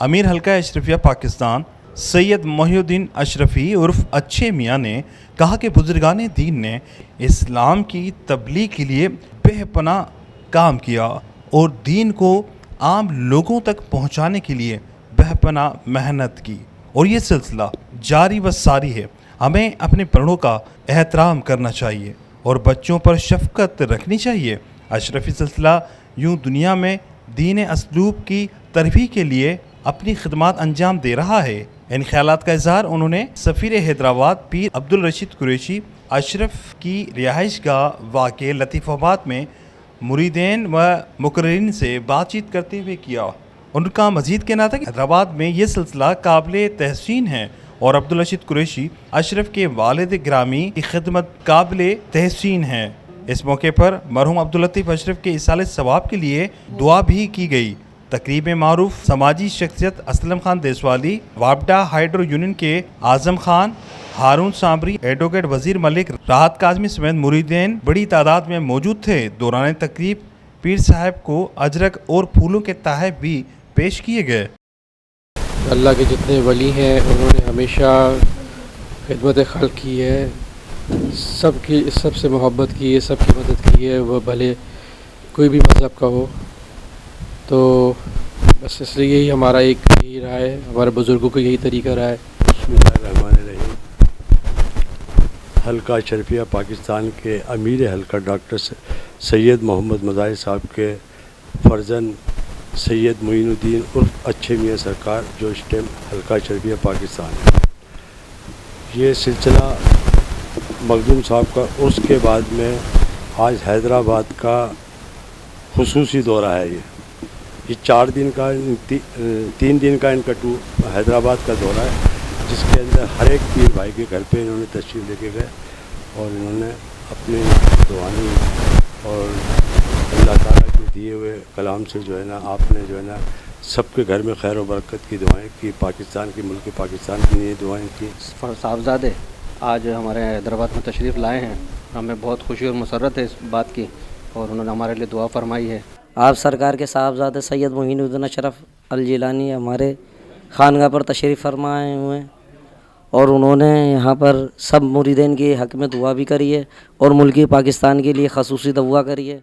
امیر حلقہ اشرفیہ پاکستان سید محی الدین اشرفی عرف اچھے میاں نے کہا کہ بزرگان دین نے اسلام کی تبلیغ کے لیے بے پناہ کام کیا اور دین کو عام لوگوں تک پہنچانے کے لیے بے پناہ محنت کی، اور یہ سلسلہ جاری و ساری ہے۔ ہمیں اپنے بڑوں کا احترام کرنا چاہیے اور بچوں پر شفقت رکھنی چاہیے۔ اشرفی سلسلہ یوں دنیا میں دین اسلوب کی ترویج کے لیے اپنی خدمات انجام دے رہا ہے۔ ان خیالات کا اظہار انہوں نے سفیر حیدرآباد پیر عبدالرشید قریشی اشرف کی رہائش گاہ واقع لطیف آباد میں مریدین و مقررین سے بات چیت کرتے ہوئے کیا۔ ان کا مزید کہنا تھا کہ حیدرآباد میں یہ سلسلہ قابل تحسین ہے اور عبدالرشید قریشی اشرف کے والد گرامی کی خدمت قابل تحسین ہے۔ اس موقع پر مرحوم عبداللطیف اشرف کے ایصال ثواب کے لیے دعا بھی کی گئی۔ تقریب میں معروف سماجی شخصیت اسلم خان دیسوالی، وابڈا ہائیڈرو یونین کے اعظم خان، ہارون سامری، ایڈوکیٹ وزیر ملک، راحت کاظمی سمیت مریدین بڑی تعداد میں موجود تھے۔ دوران تقریب پیر صاحب کو اجرک اور پھولوں کے تحائف بھی پیش کیے گئے۔ اللہ کے جتنے ولی ہیں انہوں نے ہمیشہ خدمت خلق کی ہے، سب سے محبت کی ہے، سب کی مدد کی ہے، وہ بھلے کوئی بھی مذہب کا ہو۔ تو بس اس لیے یہی ہمارا یہی رہا ہے، ہمارے بزرگوں کا یہی طریقہ رہا ہے۔ بسم اللہ الرحمن الرحیم۔ حلقہ اشرفیہ پاکستان کے امیر حلقہ ڈاکٹر سید محمد مظاہر صاحب کے فرزند سید معین الدین عرف اچھے میاں سرکار جو اس ٹائم حلقہ اشرفیہ پاکستان ہے۔ یہ سلسلہ مخدوم صاحب کا عرس کے بعد میں آج حیدرآباد کا خصوصی دورہ ہے۔ یہ 4 دن کا 3 دن کا ان کا ٹور حیدرآباد کا دورہ ہے، جس کے اندر ہر ایک پیر بھائی کے گھر پہ انہوں نے تشریف لے کے گئے اور انہوں نے اپنے دعانی اور اللہ تعالیٰ کے دیے ہوئے کلام سے جو ہے نا آپ نے جو ہے نا سب کے گھر میں خیر و برکت کی دعائیں کی، پاکستان کی ملک پاکستان کی لیے دعائیں کی۔ صاحبزادے آج ہمارے حیدرآباد میں تشریف لائے ہیں، ہمیں بہت خوشی اور مسرت ہے اس بات کی، اور انہوں نے ہمارے لیے دعا فرمائی ہے۔ آپ سرکار کے صاحبزادے سید معین الدین اشرف الجیلانی ہمارے خانقاہ پر تشریف فرمائے ہوئے ہیں، اور انہوں نے یہاں پر سب مریدین کے حق میں دعا بھی کری ہے اور ملک پاکستان کے لیے خصوصی دعا کری ہے۔